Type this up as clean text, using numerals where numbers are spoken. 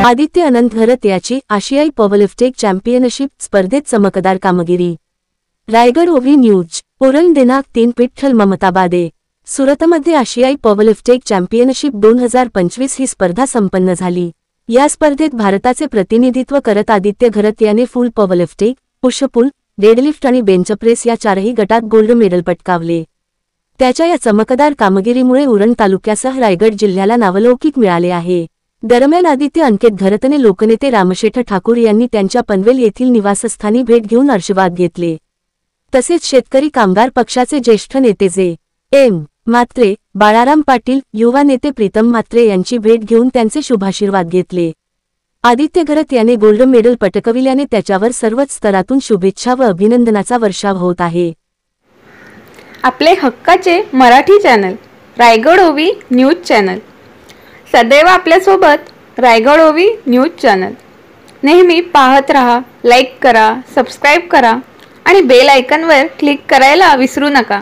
आदित्य अनंत घरत याची आशियाई powerlifting championship स्पर्धेत चमकदार कामगिरी। रायगड ओव्ही न्यूज। उरण दिनांक 3 विठ्ठल ममताबादे। सुरतमध्ये आशियाई पॉवरलिफ्टिंग चॅम्पियनशिप 2025 ही स्पर्धा संपन्न झाली। या स्पर्धेत भारताचे प्रतिनिधित्व करत आदित्य घरत याने full powerlifting, push pull, deadlift आणि बेंचप्रेस या चारही गटात गोल्ड मेडल पटकावले। त्याच्या या चमकदार कामगिरीमुळे उरण तालुक्यासह रायगड जिल्ह्याला नावलौकिक मिळाले आहे। दरम्यान आदित्य अंकित घरतने लोकनेते रामशेठ ठाकूर यांनी त्यांच्या पनवेल येथील निवासस्थानी भेट घेऊन आशीर्वाद घेतले। तसेच शेतकरी कामगार पक्षाचे ज्येष्ठ नेते जे.एम. म्हात्रे, बाळाराम पाटील, युवा नेते प्रीतम म्हात्रे यांची भेट घेऊन त्यांचे शुभाशीर्वाद घेतले। आदित्य घरत याने गोल्ड मेडल पटकविल्याने त्याच्यावर सर्वच स्तरातून शुभेच्छा व अभिनंदनाचा वर्षाव होत आहे। आपले हक्काचे मराठी चॅनल रायगड ओव्ही न्यूज चॅनल सदैव आपल्यासोबत। रायगड ओव्ही न्यूज चॅनल नेहमी पाहत रहा, लाईक करा, सबस्क्राईब करा आणि बेल आयकॉनवर क्लिक करायला विसरू नका।